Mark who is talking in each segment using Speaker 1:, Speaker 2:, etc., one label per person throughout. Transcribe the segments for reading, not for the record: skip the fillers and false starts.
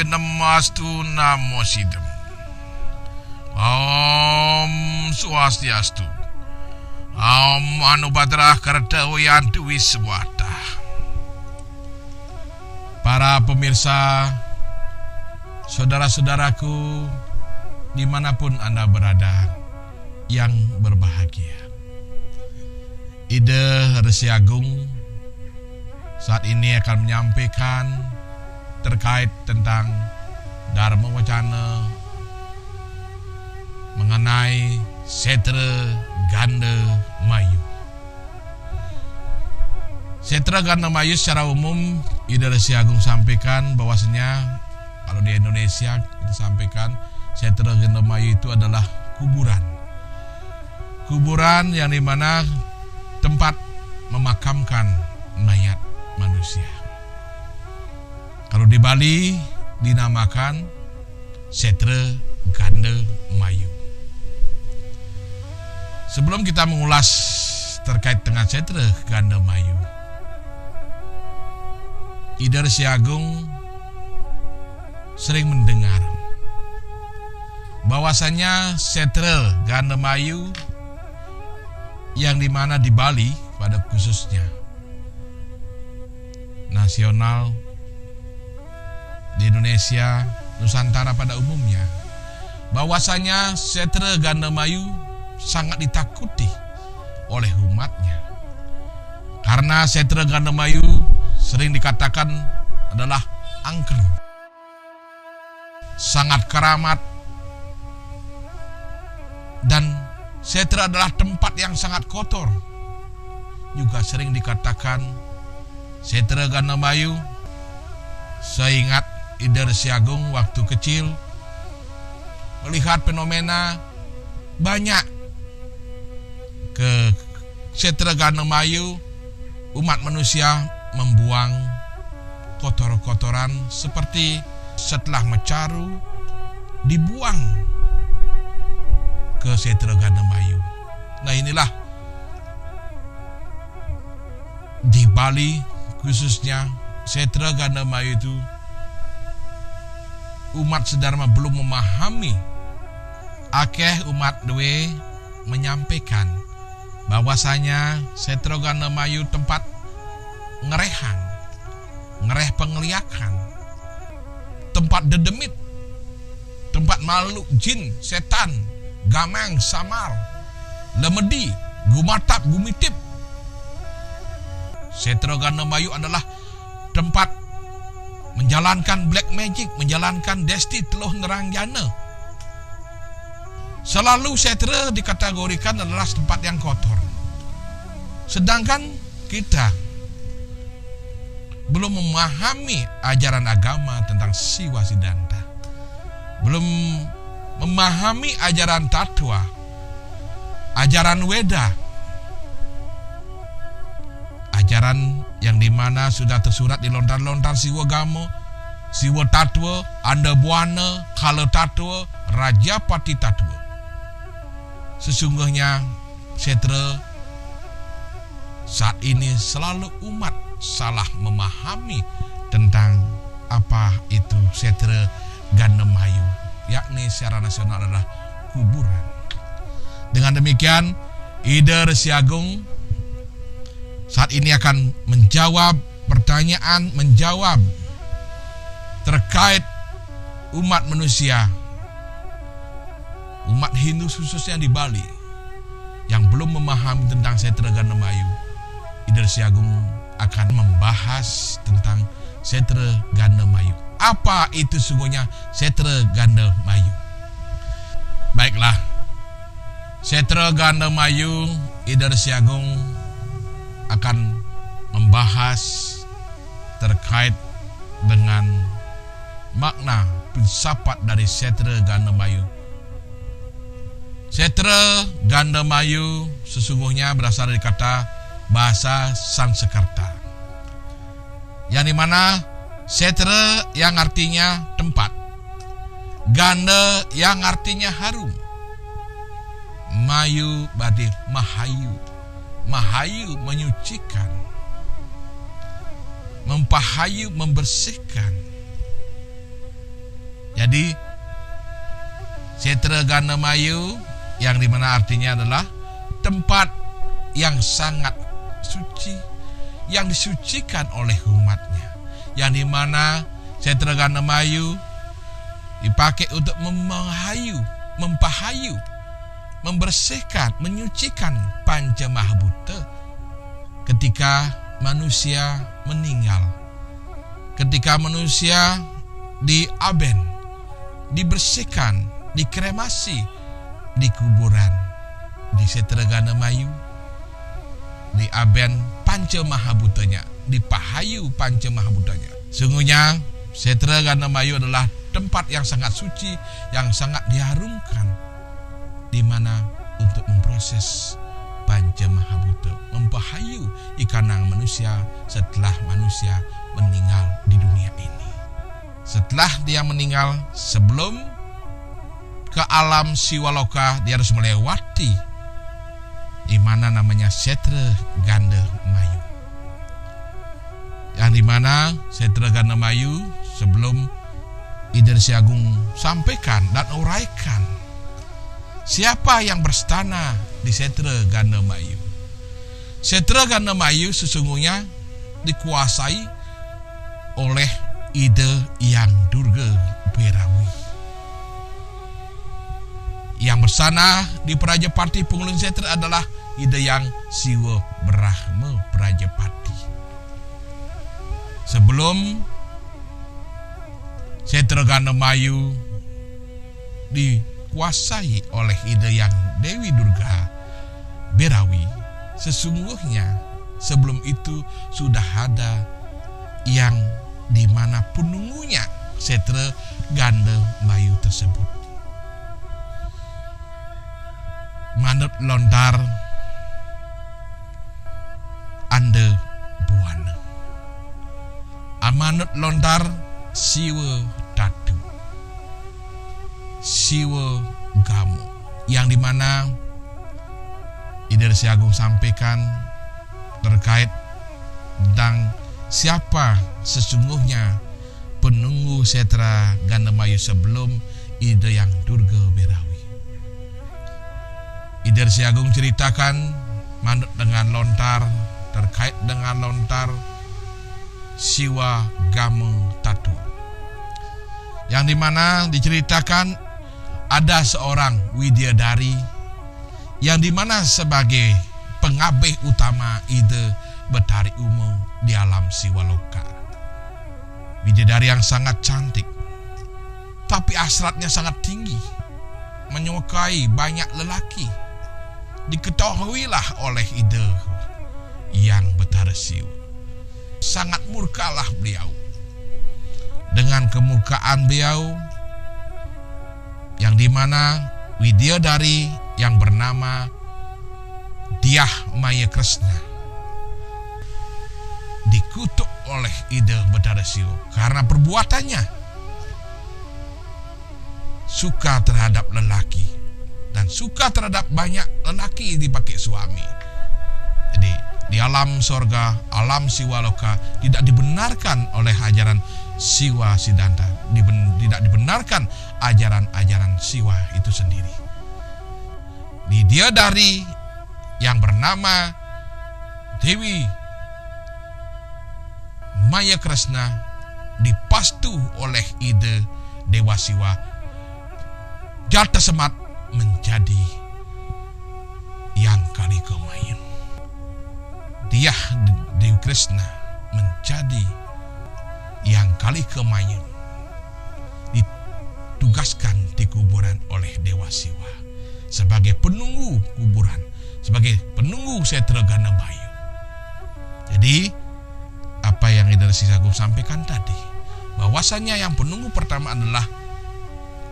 Speaker 1: Namastu Namo Sidam. Om Swastiastu. Om Anubadrah Kardawayantu Wiswata. Para pemirsa, saudara-saudaraku, dimanapun Anda berada, yang berbahagia. Ida Resi Agung saat ini akan menyampaikan terkait tentang Dharma Wacana mengenai Setra Ganda Mayu. Setra Ganda Mayu secara umum Ida Resi Agung sampaikan bahwasanya kalau di Indonesia kita sampaikan Setra Ganda Mayu itu adalah kuburan. Kuburan yang dimana tempat memakamkan mayat manusia. Kalau di Bali dinamakan Setra Ganda Mayu. Sebelum kita mengulas terkait dengan Setra Ganda Mayu, Ida Resi Agung sering mendengar bahwasanya Setra Ganda Mayu yang dimana di Bali pada khususnya nasional di Indonesia, Nusantara pada umumnya, bahwasanya Setra Ganda Mayu sangat ditakuti oleh umatnya. Karena Setra Ganda Mayu sering dikatakan adalah angker, sangat keramat, dan Setra adalah tempat yang sangat kotor. Juga sering dikatakan Setra Ganda Mayu, saya ingat Ida Resi Agung waktu kecil melihat fenomena banyak ke Setra Ganda Mayu, umat manusia membuang kotor-kotoran seperti setelah mencaru dibuang ke Setra Ganda Mayu. Nah, inilah di Bali khususnya Setra Ganda Mayu itu umat sedharma belum memahami. Akeh umat dewe menyampaikan bahwasanya Setra Ganda Mayu tempat ngerehan, ngereh pengeliakan, tempat dedemit, tempat makhluk jin, setan, gamang, samar, lemedi, gumatap, gumitip. Setra Ganda Mayu adalah tempat menjalankan black magic, menjalankan desti teluh nerang jana. Selalu Setra dikategorikan adalah tempat yang kotor. Sedangkan kita belum memahami ajaran agama tentang Siwa Siddhanta, belum memahami ajaran Tattva, ajaran Weda, ajaran yang dimana sudah tersurat di lontar-lontar Siwa Gamo, Siwa Tattva, Anda Buana, Kala Tattva, Raja Pati Tattva. Sesungguhnya Setra saat ini selalu umat salah memahami tentang apa itu Setra Ganda Mayu, yakni secara nasional adalah kuburan. Dengan demikian, Ida Resi Agung saat ini akan menjawab pertanyaan, menjawab terkait umat manusia, umat Hindu khususnya di Bali yang belum memahami tentang Setra Ganda Mayu. Ida Resi Agung akan membahas tentang Setra Ganda Mayu. Apa itu sungguhnya Setra Ganda Mayu? Baiklah, Setra Ganda Mayu, Ida Resi Agung akan membahas terkait dengan makna filsafat dari Setra Ganda Mayu. Setra Ganda Mayu sesungguhnya berasal dari kata bahasa Sanskerta, yang dimana Setra yang artinya tempat, Ganda yang artinya harum, Mayu berarti mahayu. Mahayu menyucikan, mempahayu membersihkan. Jadi Setra Ganemayu yang dimana artinya adalah tempat yang sangat suci, yang disucikan oleh umatnya, yang dimana Setra Ganemayu dipakai untuk mempahayu, membersihkan, menyucikan Panca Mahabhuta ketika manusia meninggal, ketika manusia diaben, dibersihkan, dikremasi di kuburan di Setra Ganemayu, diaben Panca Mahabhutanya, dipahayu Panca Mahabhutanya. Sungguhnya Setra Ganemayu adalah tempat yang sangat suci, yang sangat diharumkan, di mana untuk memproses Panca Mahabhuta, mempahayu ikanang manusia setelah manusia meninggal di dunia ini. Setelah dia meninggal, sebelum ke alam Siwaloka, dia harus melewati di mana namanya Setra Ganemayu. Yang dimana Setra Ganemayu sebelum Ida Resi Agung sampaikan dan uraikan siapa yang berstana di Setra Ganemayu. Setra Ganemayu sesungguhnya dikuasai oleh Ida Hyang Durga Berawi. Yang bersana di Prajapati Punggung Setra adalah Ida Hyang Siwa Brahma Prajapati. Sebelum Setra Ganemayu dikuasai oleh Ida Hyang Dewi Durga Berawi, sesungguhnya sebelum itu sudah ada yang dimana penunggunya Setra Ganemayu tersebut. Manut lontar ande buana, amanut lontar Siwa Datu, Siwa Gamo, yang dimana Ida Resi Agung sampaikan terkait tentang siapa sesungguhnya penunggu Setra Ganemayu sebelum Ida Hyang Durga Berawi. Ida Resi Agung ceritakan manut dengan lontar, terkait dengan lontar Siwa Gamo Tatu, yang dimana diceritakan ada seorang widadari yang dimana sebagai pengabeh utama Ida Betari Umo di alam Siwaloka. Widadari yang sangat cantik, tapi hasratnya sangat tinggi, menyukai banyak lelaki. Diketahuilah oleh Ida Hyang Betaresiu. Sangat murkalah beliau. Dengan kemurkaan beliau, yang dimana widadari yang bernama Dyah Maya Kresna dikutuk oleh Ida Betaresiu karena perbuatannya suka terhadap lelaki dan suka terhadap banyak lelaki dipakai suami. Jadi di alam sorga, alam Siwaloka tidak dibenarkan oleh ajaran Siwa Siddhanta, tidak dibenarkan ajaran-ajaran Siwa itu sendiri. Widadari yang bernama Dewi Maya Kresna dipastu oleh Ida Dewa Siwa Jata Semat menjadi yang kali kemain. Dyah Dewi Kresna menjadi yang kali kemain ditugaskan di kuburan oleh Dewa Siwa sebagai penunggu kuburan, sebagai penunggu Setra Ganemayu. Jadi apa yang Ida Resi Agung sampaikan tadi, bahwasannya yang penunggu pertama adalah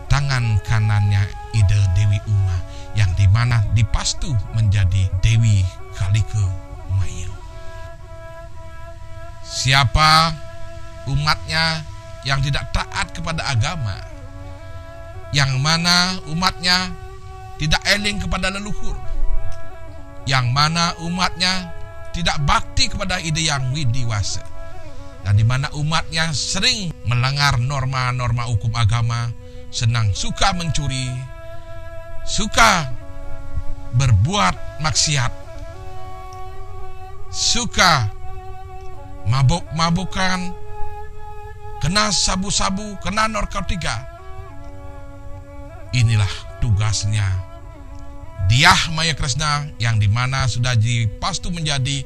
Speaker 1: tangan kanannya Ida Dewi Uma, yang dimana dipastu menjadi Dewi Kalike Mayu. Siapa umatnya yang tidak taat kepada agama, yang mana umatnya tidak eling kepada leluhur, yang mana umatnya tidak bakti kepada Ida Hyang Widiwasa, dan di mana umatnya sering melanggar norma-norma hukum agama, senang suka mencuri, suka berbuat maksiat, suka mabuk-mabukan, kena sabu-sabu, kena narkotika. Inilah tugasnya Dyah Maya Kresna, yang dimana sudah dipastu menjadi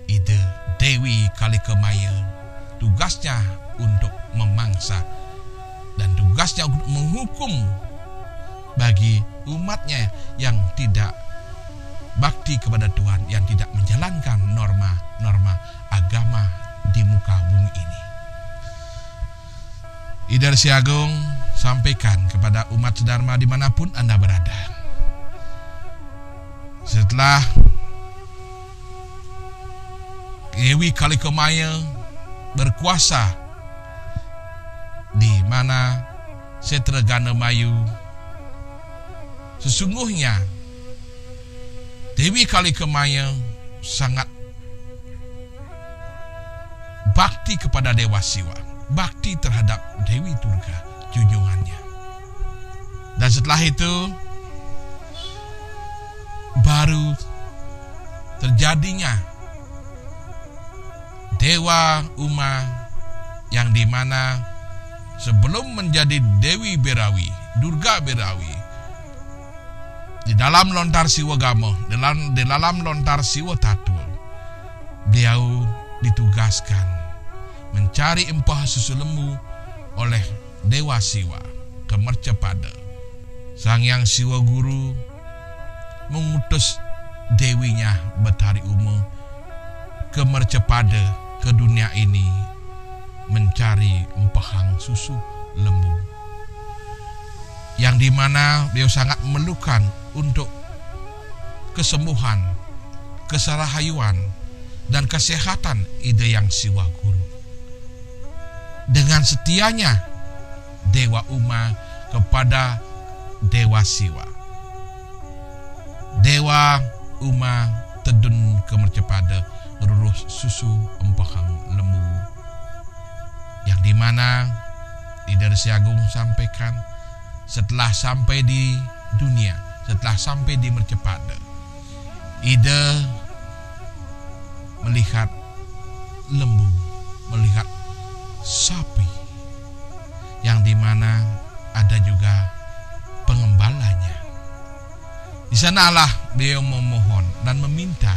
Speaker 1: ide Dewi Kalikemaya. Tugasnya untuk memangsa dan tugasnya untuk menghukum bagi umatnya yang tidak bakti kepada Tuhan, yang tidak menjalankan norma-norma agama di muka bumi ini. Ida Resi Agung sampaikan kepada umat sedharma dimanapun Anda berada. Setelah Dewi Kalikemaya berkuasa di mana Setra Ganemayu, sesungguhnya Dewi Kalikemaya sangat bakti kepada Dewa Siwa, bakti terhadap Dewi Durga, junjungannya. Dan setelah itu baru terjadinya Dewa Uma, yang dimana sebelum menjadi Dewi Berawi, Durga Berawi, di dalam lontar Siwa Gamo, di dalam lontar Siwa Tatu, beliau ditugaskan mencari empah susu lembu oleh Dewa Siwa ke Mercepada. Sang Yang Siwa Guru mengutus dewinya Betari Umo ke Mercepada, ke dunia ini, mencari empahang susu lembu, yang dimana beliau sangat memerlukan untuk kesembuhan, keserahayuan, dan kesehatan ide Yang Siwa Guru. Dengan setianya Dewa Uma kepada Dewa Siwa, Dewa Uma tedun ke Mercepada meruruh susu empahang lembu, yang dimana Ida Resi Agung sampaikan setelah sampai di dunia, setelah sampai di Mercepada, Ida melihat lembu, melihat sapi, yang dimana ada juga pengembalanya. Di sanalah beliau memohon dan meminta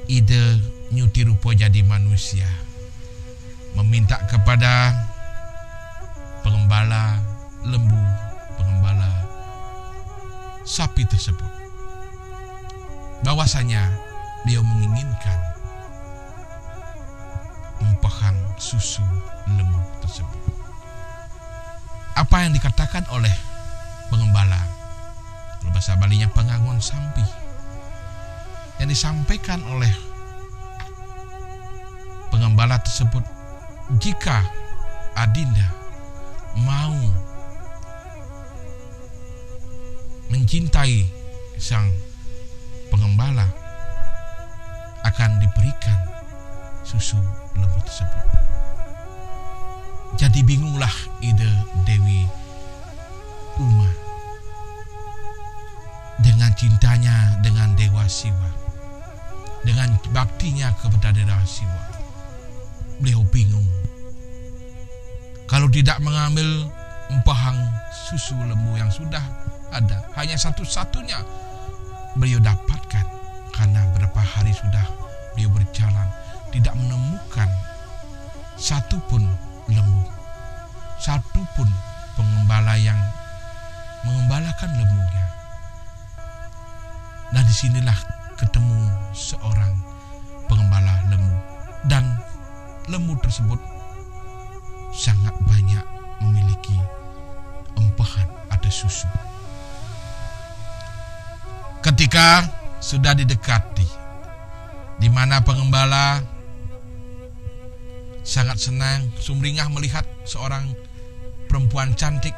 Speaker 1: ide nyuti rupa jadi manusia, meminta kepada pengembala lembu, pengembala sapi tersebut, bahwasanya beliau menginginkan empahang susu lembu tersebut. Apa yang dikatakan oleh pengembala, kalau bahasa Balinya pengangon sampi, yang disampaikan oleh pengembala tersebut, jika Adinda mau mencintai sang pengembala, akan diberikan susu lembu tersebut. Jadi bingunglah ide Dewi Uma dengan cintanya dengan Dewa Siwa, dengan baktinya kepada Dewa Siwa. Beliau bingung. Kalau tidak mengambil empahang susu lembu yang sudah ada, hanya satu-satunya beliau dapatkan, karena berapa hari sudah beliau berjalan tidak menemukan satupun lembu, satupun pengembala yang mengembalakan lembunya. Dan disinilah ketemu seorang pengembala lembu, dan lembu tersebut sangat banyak memiliki empahan atau susu. Ketika sudah didekati, di mana pengembala sangat senang, sumringah melihat seorang perempuan cantik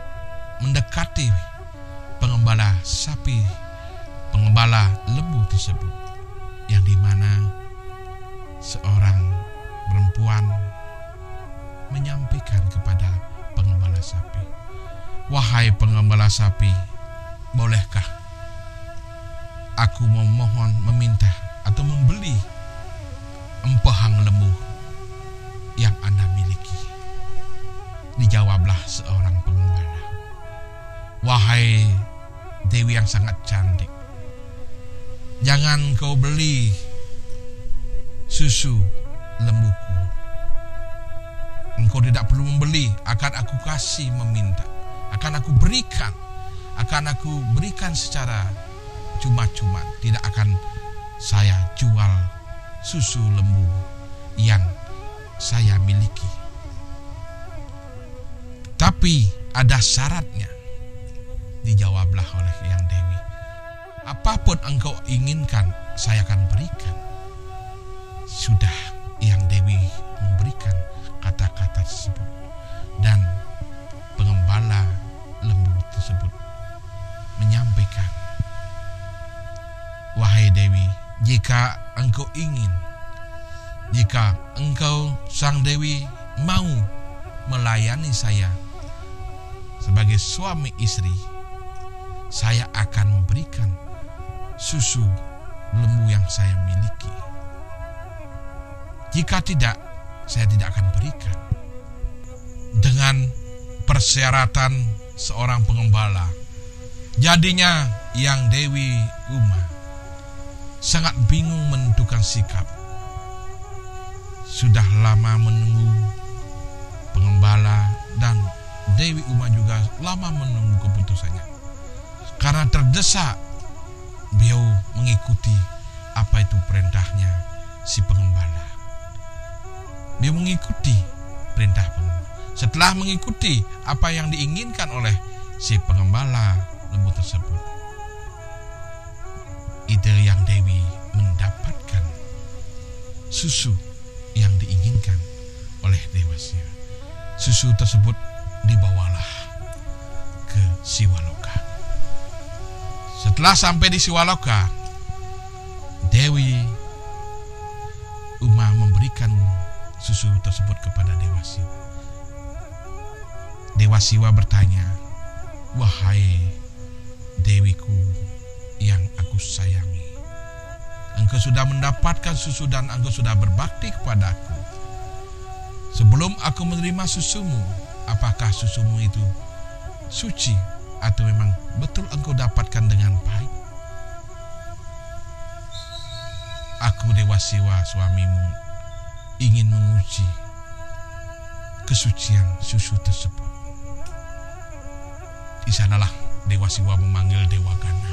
Speaker 1: mendekati pengembala sapi, pengembala lembu tersebut, yang dimana seorang perempuan menyampaikan kepada pengembala sapi. Wahai pengembala sapi, bolehkah aku memohon, meminta atau membeli empehang lembu yang Anda miliki? Dijawablah seorang pengembala, wahai Dewi yang sangat cantik, jangan kau beli susu lembuku. Engkau tidak perlu membeli, akan aku kasih meminta, akan aku berikan secara cuma-cuma. Tidak akan saya jual susu lembu yang saya miliki. Tapi ada syaratnya. Dijawablah oleh Yang Dewi, apapun engkau inginkan, saya akan berikan. Sudah Yang Dewi memberikan kata-kata tersebut, dan pengembala lembu tersebut menyampaikan, wahai Dewi, jika engkau ingin, jika engkau Sang Dewi mau melayani saya sebagai suami istri, saya akan memberikan susu lembu yang saya miliki. Jika tidak, saya tidak akan berikan. Dengan persyaratan seorang pengembala, jadinya Yang Dewi Uma sangat bingung menentukan sikap. Sudah lama menunggu pengembala, dan Dewi Uma juga lama menunggu keputusannya. Karena terdesak, beliau mengikuti apa itu perintahnya si pengembala. Dia mengikuti perintah pengembala. Setelah mengikuti apa yang diinginkan oleh si pengembala lembu tersebut, ide Yang Dewi mendapatkan susu yang diinginkan oleh Dewa Siwa. Susu tersebut dibawalah ke Siwaloka. Setelah sampai di Siwaloka, Dewi Uma memberikan susu tersebut kepada Dewa Siwa. Dewa Siwa bertanya, wahai Dewiku yang aku sayangi, engkau sudah mendapatkan susu dan engkau sudah berbakti kepadaku. Sebelum aku menerima susumu, apakah susumu itu suci atau memang betul engkau dapatkan dengan baik? Aku Dewa Siwa, suamimu, ingin menguji kesucian susu tersebut. Di sanalah Dewa Siwa memanggil Dewa Gana.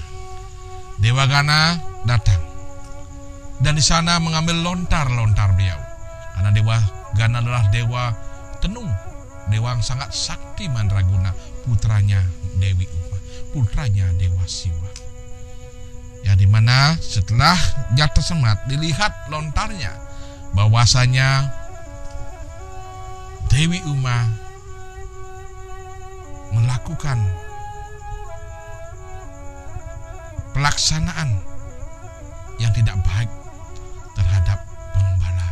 Speaker 1: Dewa Gana datang, dan di sana mengambil lontar-lontar beliau. Karena Dewa Gana adalah dewa tenung, dewa yang sangat sakti mandraguna, putranya Dewi Uma, putranya Dewa Siwa. Yang dimana setelah Jatasemat dilihat lontarnya, bahwasanya Dewi Uma melakukan pelaksanaan yang tidak baik terhadap pengembala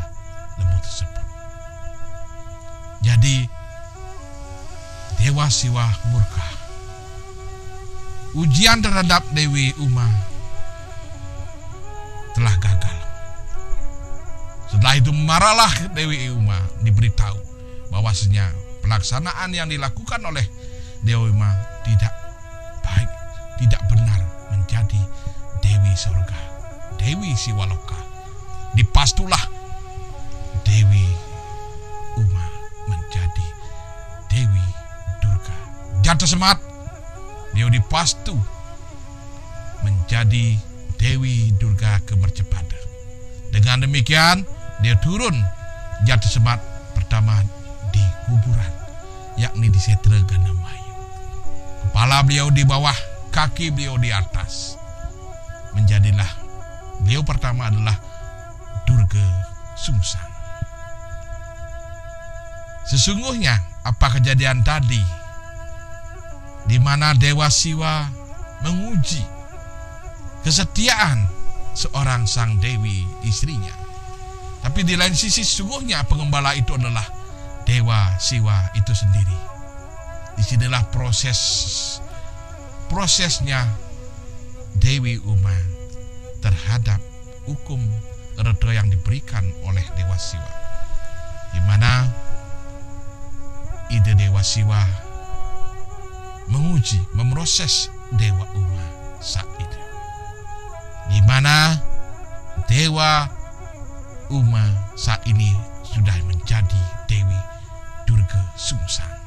Speaker 1: lembu tersebut. Jadi Dewa Siwa murka. Ujian terhadap Dewi Uma telah gagal. Setelah itu marahlah Dewi Uma, diberitahu bahwasanya pelaksanaan yang dilakukan oleh Dewi Uma tidak baik, tidak benar menjadi Dewi Surga, Dewi Siwaloka. Dipastulah Dewi Uma menjadi Dewi Durga. Jatasemat, dia dipastu menjadi Dewi Durga Kemercepada. Dengan demikian, dia turun Jatasemat pertama di kuburan, yakni di Setra Ganamayu. Kepala beliau di bawah, kaki beliau di atas. Menjadilah beliau pertama adalah Durga Sungsang. Sesungguhnya apa kejadian tadi, di mana Dewa Siwa menguji kesetiaan seorang sang dewi istrinya. Tapi di lain sisi sesungguhnya pengembala itu adalah Dewa Siwa itu sendiri. Disinilah prosesnya Dewi Uma terhadap hukum reda yang diberikan oleh Dewa Siwa, di mana ide Dewa Siwa menguji, memproses Dewa Uma saat itu, di mana Dewa Uma saat ini sudah menjadi Dewi Durga Sungsang.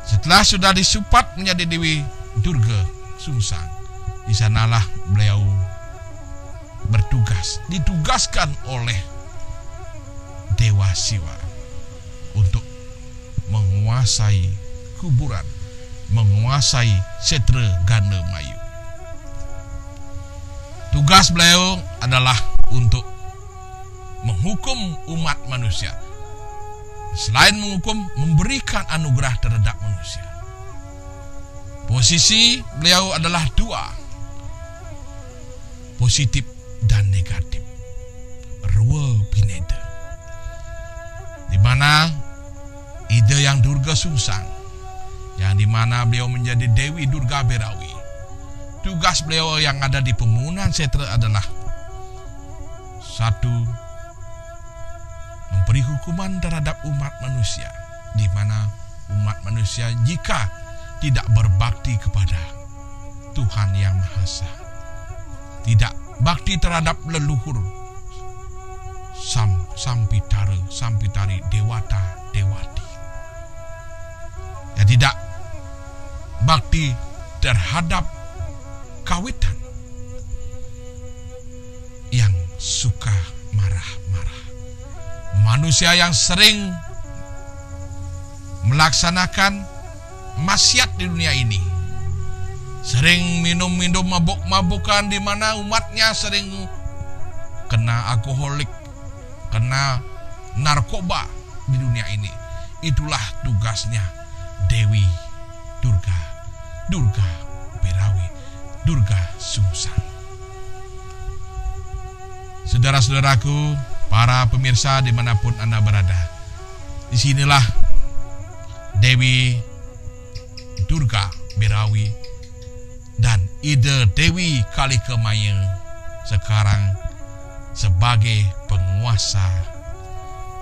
Speaker 1: Setelah sudah disupat menjadi Dewi Durga Sungsang, di sanalah beliau ditugaskan oleh Dewa Siwa untuk menguasai kuburan, menguasai Setra Gana Mayu. Tugas beliau adalah untuk menghukum umat manusia. Selain menghukum, memberikan anugerah terhadap manusia. Posisi beliau adalah dua, positif dan negatif, Rua Pineda, di mana ide yang Durga Sungsang, yang di mana beliau menjadi Dewi Durga Berawi. Tugas beliau yang ada di pemunan Setra adalah satu, memberi hukuman terhadap umat manusia, di mana umat manusia jika tidak berbakti kepada Tuhan Yang Maha Esa, tidak bakti terhadap leluhur Sampitari Dewata Dewati, ya tidak bakti terhadap kawitan yang suka marah-marah, manusia yang sering melaksanakan maksiat di dunia ini, sering minum-minum mabuk-mabukan, di mana umatnya sering kena alkoholik, kena narkoba di dunia ini. Itulah tugasnya Dewi Durga Berawi, Durga Sungsang. Saudara-saudaraku, para pemirsa dimanapun Anda berada, disinilah Dewi Durga Berawi dan ide Dewi Kalikemaya sekarang sebagai penguasa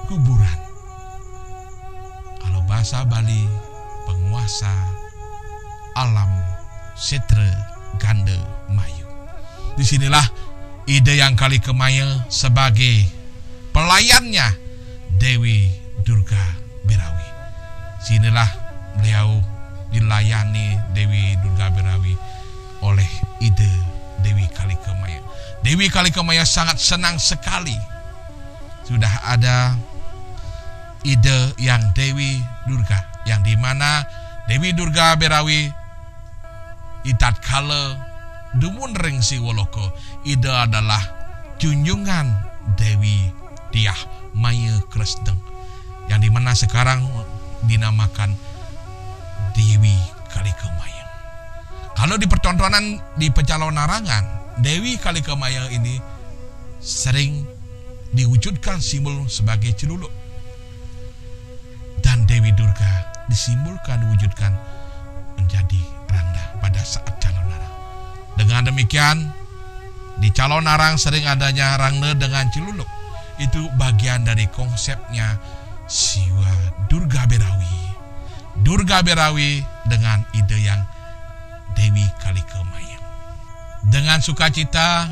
Speaker 1: kuburan. Kalau bahasa Bali, penguasa alam Setra Gana Mayu. Disinilah ide yang Kalikemaya sebagai pelayannya Dewi Durga Berawi. Sinilah beliau dilayani Dewi Durga Berawi oleh ide Dewi Kalikemaya. Dewi Kalikemaya sangat senang sekali sudah ada ide yang Dewi Durga, yang dimana Dewi Durga Berawi itat kala dumun ring si woloko, ide adalah junjungan Dewi Diah Maya Kresdeng, yang dimana sekarang dinamakan Dewi Kalikemaya. Kalau di pertontonan di Pekalongan, Dewi Kalikemaya ini sering diwujudkan simbol sebagai celuluk, dan Dewi Durga disimbolkan, diwujudkan menjadi randa pada saat calon narang. Dengan demikian, di calon narang sering adanya rangna dengan celuluk. Itu bagian dari konsepnya Siwa Durga Berawi. Durga Berawi dengan ide yang Dewi Kalikemaya. Dengan sukacita,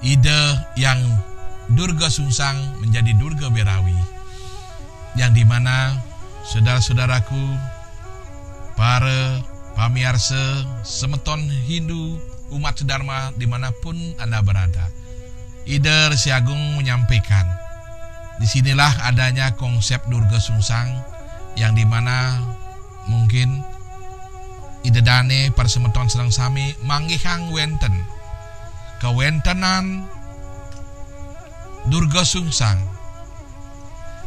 Speaker 1: ide yang Durga Sungsang menjadi Durga Berawi, yang dimana saudara-saudaraku, para pamirsa semeton Hindu umat sedharma dimanapun Anda berada, ide Resi Agung menyampaikan, disinilah adanya konsep Durga Sungsang, yang dimana mungkin ide dane para semeton sedang sami manggihang wenten kewentenan Durga Sungsang,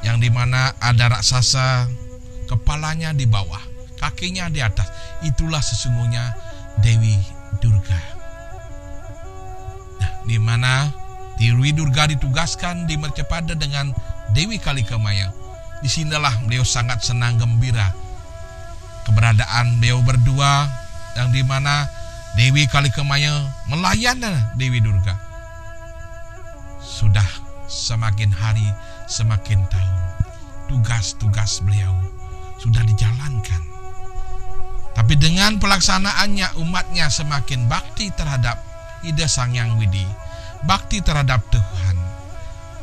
Speaker 1: yang dimana ada raksasa kepalanya di bawah, kakinya di atas. Itulah sesungguhnya Dewi Durga. Nah, dimana Dewi Durga ditugaskan di mercepada dengan Dewi Kalikemaya. Disinilah beliau sangat senang gembira keberadaan beliau berdua, yang dimana Dewi Kalikemaya melayani Dewi Durga. Sudah semakin hari semakin tahun, tugas-tugas beliau sudah dijalankan. Tapi dengan pelaksanaannya, umatnya semakin bakti terhadap Ida Sang Hyang Widi, bakti terhadap Tuhan,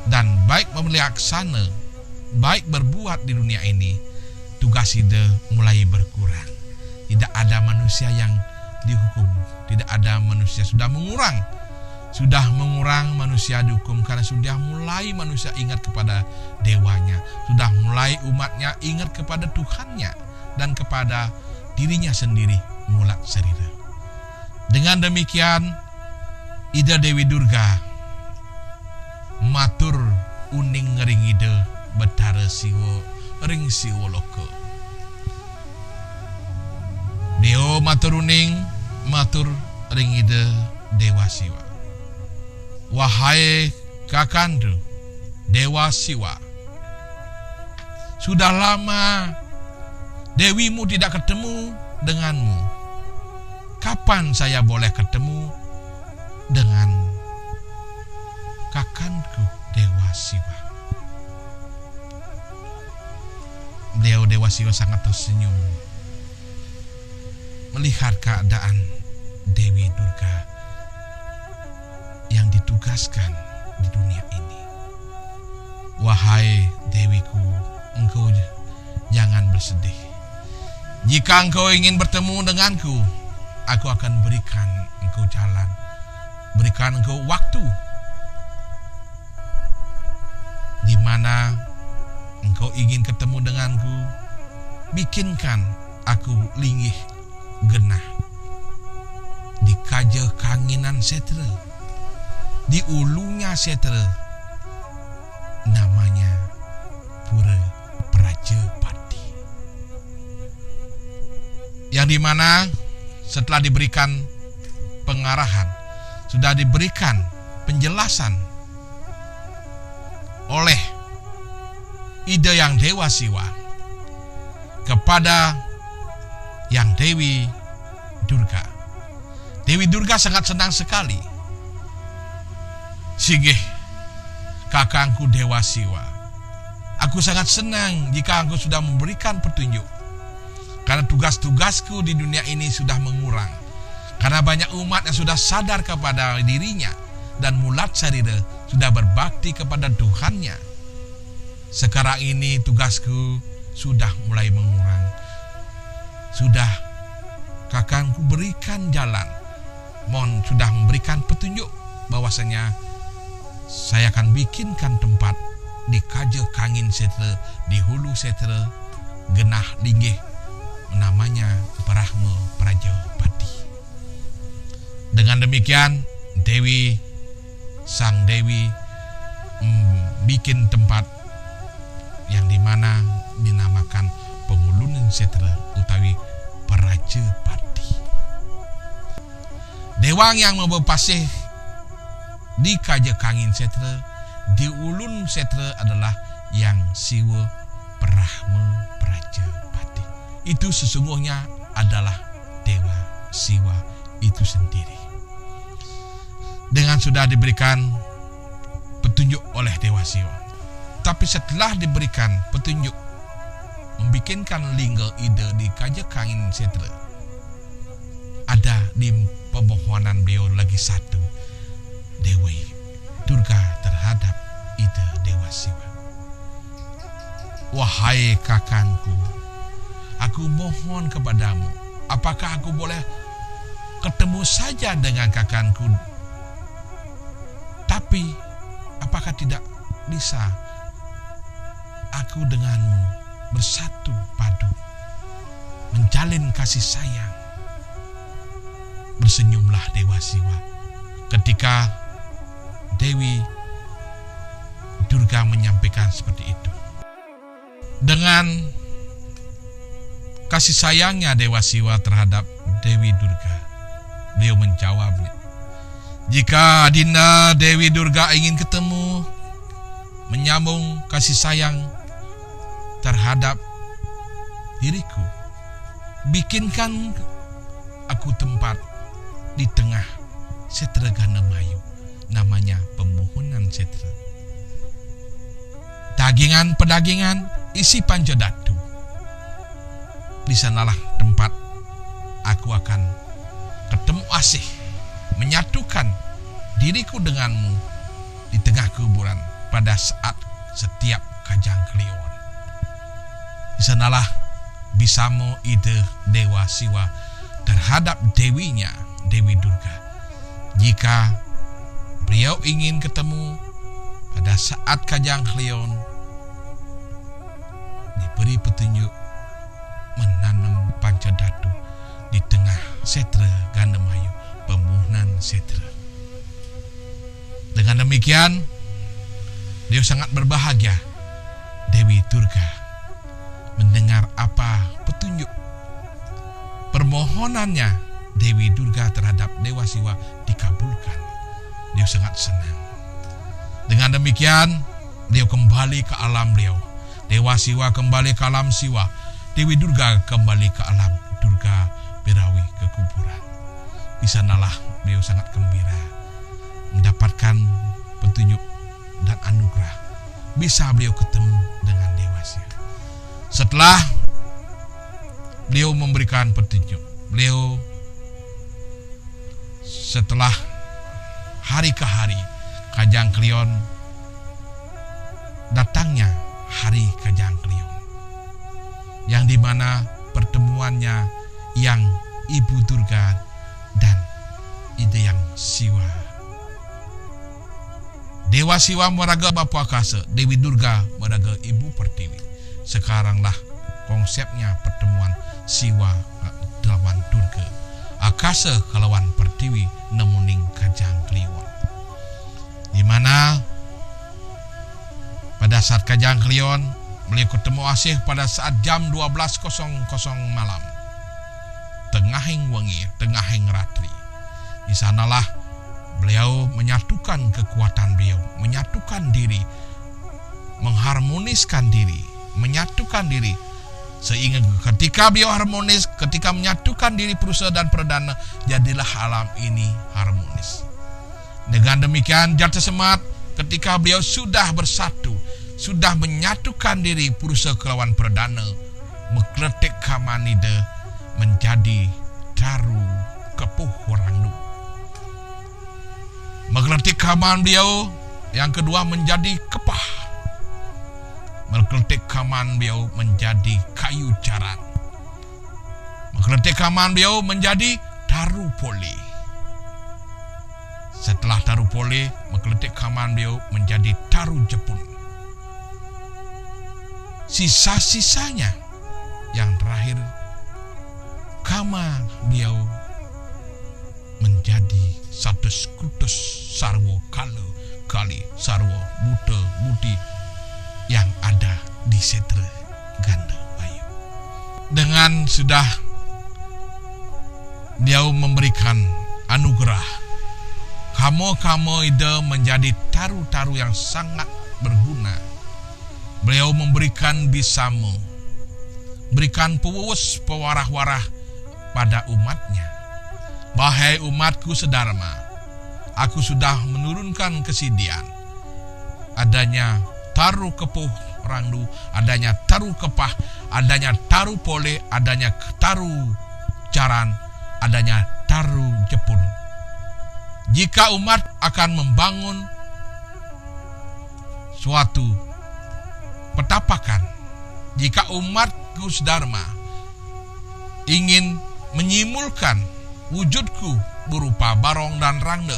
Speaker 1: dan baik memelaksana, baik berbuat di dunia ini. Tugas Ida mulai berkurang. Tidak ada manusia yang dihukum, tidak ada manusia sudah mengurang. Sudah mengurang manusia dihukum karena sudah mulai manusia ingat kepada dewanya, sudah mulai umatnya ingat kepada Tuhannya dan kepada dirinya sendiri mulat sarira. Dengan demikian, Ida Dewi Durga matur uning ngering Ida betara siwo ring siwo loka. Beliau matur uning matur ring Ida Dewa Siwa. Wahai kakandu Dewa Siwa, sudah lama dewimu tidak ketemu denganmu. Kapan saya boleh ketemu dengan kakanku Dewa Siwa? Beliau Dewa Siwa sangat tersenyum melihat keadaan Dewi Durga yang ditugaskan di dunia ini. Wahai Dewiku, engkau jangan bersedih. Jika engkau ingin bertemu denganku, aku akan berikan engkau jalan, berikan engkau waktu di mana engkau ingin ketemu denganku. Bikinkan aku linggih genah di kajah kanginan setra, di ulunya setra, namanya Pura Prajapati, yang dimana setelah diberikan pengarahan, sudah diberikan penjelasan oleh Ida yang Dewa Siwa kepada yang Dewi Durga. Dewi Durga sangat senang sekali. Singgih kakangku Dewa Siwa, aku sangat senang jika engkau sudah memberikan petunjuk, karena tugas-tugasku di dunia ini sudah mengurang, karena banyak umat yang sudah sadar kepada dirinya dan mulat sarira sudah berbakti kepada Tuhannya. Sekarang ini tugasku sudah mulai mengurang. Sudah kakangku berikan jalan, mohon sudah memberikan petunjuk bahwasanya saya akan bikinkan tempat di kajah kangin setra, di hulu setra, genah linggih, namanya Brahma Prajapati. Dengan demikian, Dewi Sang Dewi bikin tempat yang dimana dinamakan Pengulunan Setra utawi Prajapati. Dewang yang membawa pasih di kajah kangin setra, di ulun setra adalah yang Siwa Brahma Prajapati. Itu sesungguhnya adalah Dewa Siwa itu sendiri. Dengan sudah diberikan petunjuk oleh Dewa Siwa, tapi setelah diberikan petunjuk membikinkan lingga ide di kajah kangin setra, ada di pemohonan beliau lagi satu, Dewi Durga terhadap ide Dewa Siwa. Wahai kakangku, aku mohon kepadamu, apakah aku boleh ketemu saja dengan kakangku? Tapi apakah tidak bisa aku denganmu bersatu padu, menjalin kasih sayang? Bersenyumlah Dewa Siwa ketika Dewi Durga menyampaikan seperti itu. Dengan kasih sayangnya Dewa Siwa terhadap Dewi Durga, beliau menjawabnya, jika Adinda Dewi Durga ingin ketemu, menyambung kasih sayang terhadap diriku. Bikinkan aku tempat di tengah setra Ganemayu, namanya pemohonan setra. Dagingan pedagingan isi Pancadatu. Di sanalah tempat aku akan ketemu asih, menyatukan diriku denganmu di tengah kuburan pada saat setiap Kajang Kliwon. Di sanalah Bisamo ide Dewa Siwa terhadap dewinya, Dewi Durga. Jika beliau ingin ketemu pada saat Kajang Kliwon, diberi petunjuk menanam Pancadatu di tengah setra Ganemayu, pemohonan setra. Dengan demikian, dia sangat berbahagia. Dewi Durga mendengar apa petunjuk permohonannya Dewi Durga terhadap Dewa Siwa dikabulkan. Dia sangat senang. Dengan demikian, dia kembali ke alam beliau. Dewa Siwa kembali ke alam Siwa. Dewi Durga kembali ke alam Durga Birawi ke kuburan. Di sanalah beliau sangat gembira mendapatkan petunjuk dan anugerah. Bisa beliau ketemu dengan Dewa Siwa. Setelah beliau memberikan petunjuk, beliau setelah hari ke hari Kajang Kliwon, datangnya hari Kajang Kliwon, yang dimana pertemuannya yang Ibu Durga dan Ide Yang Siwa. Dewa Siwa meraga Bapa Akasa, Dewi Durga meraga Ibu Pertiwi. Sekaranglah konsepnya pertemuan Siwa lawan Durga, Akasa kelawan Pertiwi nemuning Kajang Kliwon. Di mana pada saat Kajang Kliwon beliau ketemu asih pada saat jam 12.00 malam, tengahing wengi, tengahing ratri. Di sanalah beliau menyatukan kekuatan beliau, menyatukan diri, mengharmoniskan diri, menyatukan diri. Sehingga ketika beliau harmonis, ketika menyatukan diri Prusa dan Perdana, jadilah alam ini harmonis. Dengan demikian Jatasemat, ketika beliau sudah bersatu, sudah menyatukan diri Prusa kelawan Perdana, Mekletik Kamanide menjadi Daru Kepuh Randu. Mekletik Kaman beliau yang kedua menjadi Kepah. Mekletik Kaman beliau menjadi Kayu Jaran. Mekletik Kaman beliau menjadi Daru Poli. Setelah Daru Poli, Mekletik Kaman beliau menjadi Daru Jepun. Sisa-sisanya yang terakhir, Kama beliau menjadi satu skutus sarwo kali sarwo buta budi yang ada di setra Ganemayu. Dengan sudah beliau memberikan anugerah, kamu ide menjadi taru-taru yang sangat berguna. Beliau memberikan bisamo, berikan pewus pewarah-warah pada umatnya. Bahai umatku sedharma, aku sudah menurunkan kesidian. Adanya Taru Kepuh Randu, adanya Taru Kepah, adanya Taru Pole, adanya Taru Jaran, adanya Taru Jepun. Jika umat akan membangun suatu petapakan, jika umatku sedharma ingin menyimulkan wujudku berupa Barong dan Rangde,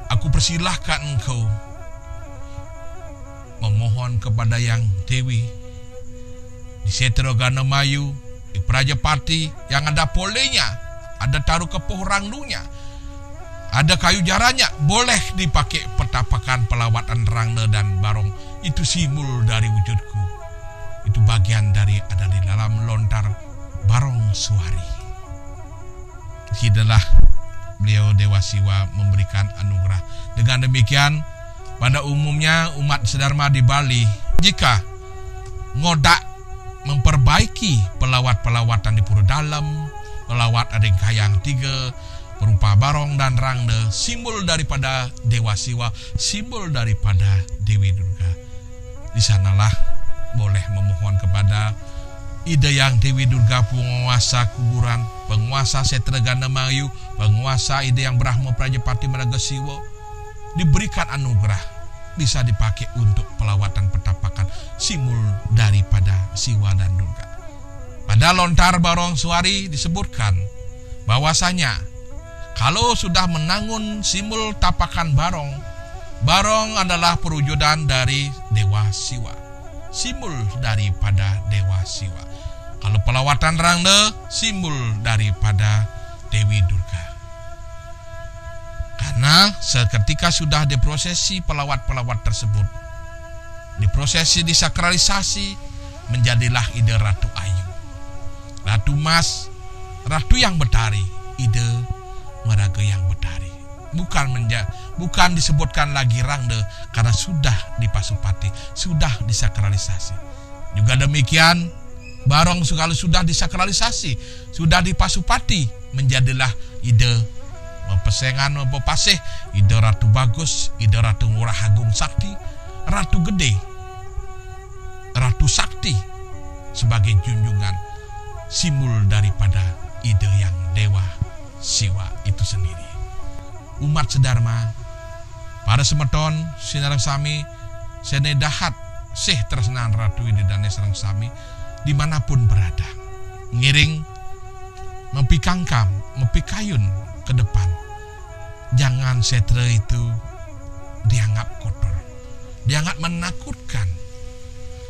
Speaker 1: aku persilahkan engkau memohon kepada Yang Dewi di setra Ganemayu, di Prajapati yang ada polenya, ada Taru Kepuh Rangdunya, ada kayu jarannya, boleh dipakai petapakan pelawatan Rangde dan Barong. Itu simbol dari wujudku. Itu bagian dari ada di dalam lontar Barong Suari. Itulah beliau Dewa Siwa memberikan anugerah. Dengan demikian, pada umumnya umat sedharma di Bali, jika ngodak memperbaiki pelawat-pelawatan di pura dalam, pelawat adeng kayang tiga, berupa barong dan rangde, simbol daripada Dewa Siwa, simbol daripada Dewi Durga. Di sanalah boleh memohon kepada Ide yang Dewi Durga, penguasa kuburan, penguasa Setra Gandamayu, penguasa Ide yang Brahma Prajapati Maraga Siwa, diberikan anugerah bisa dipakai untuk pelawatan petapakan, simbol daripada Siwa dan Durga. Pada lontar barong suari disebutkan bahwasanya kalau sudah menangun simbol tapakan barong, barong adalah perwujudan dari Dewa Siwa, simbol daripada Dewa Siwa. Kalau pelawatan rangde, simbol daripada Dewi Durga. Karena seketika sudah diprosesi pelawat-pelawat tersebut, diprosesi, disakralisasi, menjadilah Ide Ratu Ayu, Ratu Mas, Ratu yang Betari, Ide Maraga yang Betari. Bukan disebutkan lagi rangde karena sudah dipasupati, sudah disakralisasi. Juga demikian, barong kalau sudah disakralisasi, sudah dipasupati, menjadilah Ide Pesengan Pepasih, Ide Ratu Bagus, Ide Ratu Ngurah Agung Sakti, Ratu Gede, Ratu Sakti sebagai junjungan, simbol daripada Ide yang Dewa Siwa itu sendiri. Umat sedharma, para semeton sinareng sami, senedahat sih tresnan Ratu Ide dan sareng sami dimanapun berada, ngiring mempikangkam, mempikayun ke depan. Jangan setra itu dianggap kotor, dianggap menakutkan,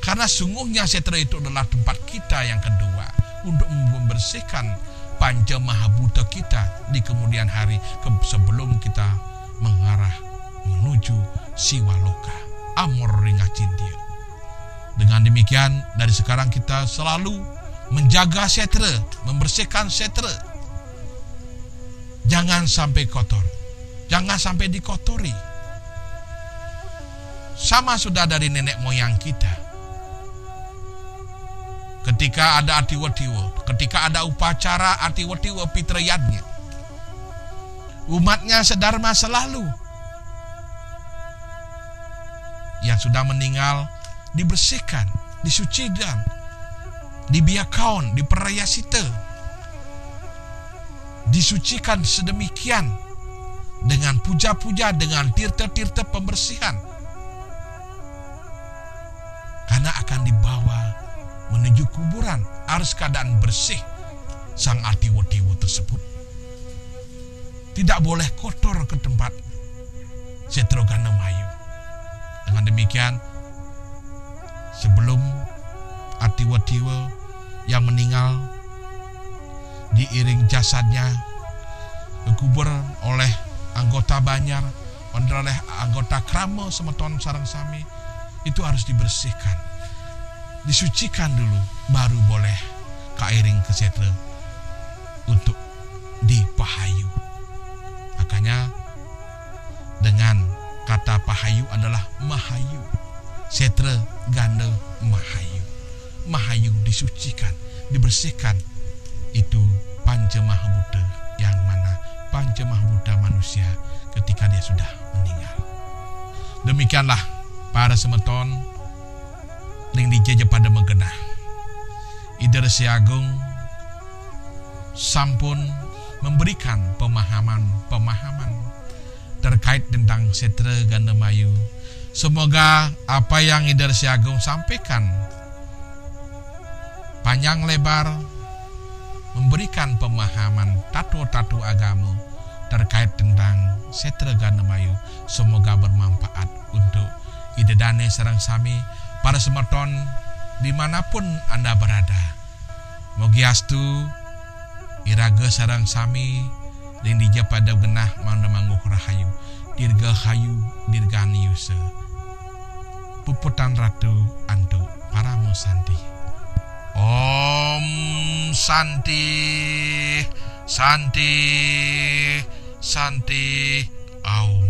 Speaker 1: karena sungguhnya setra itu adalah tempat kita yang kedua untuk membersihkan panca mahabuta kita di kemudian hari sebelum kita mengarah menuju Siwaloka, Amor Ringah Cintia. Dengan demikian, dari sekarang kita selalu menjaga setra, membersihkan setra. Jangan sampai kotor, jangan sampai dikotori. Sama sudah dari nenek moyang kita. Ketika ada atiwa-tiwa, ketika ada upacara atiwa-tiwa pitrayadnya, umatnya sedharma selalu yang sudah meninggal dibersihkan, disucikan, dibiakaun, diperayasita, disucikan sedemikian dengan puja-puja, dengan tirta-tirta pembersihan, karena akan dibawa menuju kuburan, harus keadaan bersih sang atiwa-tiwa tersebut. Tidak boleh kotor ke tempat Setra Gandamayu. Dengan demikian, sebelum atiwa-tiwa yang meninggal diiring jasadnya dikubur oleh anggota Banjar, oleh anggota Krama semeton sareng sami, itu harus dibersihkan, disucikan dulu, baru boleh kairing ke setra untuk dipahayu. Makanya dengan kata pahayu adalah mahayu, setra ganda mahayu. Mahayu disucikan, dibersihkan, itu panca mahabuta, yang mana panca mahabuta manusia ketika dia sudah meninggal. Demikianlah para semeton yang dijeje pada menggenah, Ide Resi Agung sampun memberikan pemahaman terkait tentang Setra Gandamayu. Semoga apa yang Ide Resi Agung sampaikan panjang lebar, memberikan pemahaman tato-tato agama terkait tentang Setra Gandamayu. Semoga bermanfaat untuk Ide Dane sareng sami, para semeton dimanapun Anda berada. Mogiastu iraga sareng sami ring dija pada genah mangda mangguh rahayu, dirga hayu dirganiuse, puputan ratu antu paramo santi. Om Santi, Santi, Santi, Au.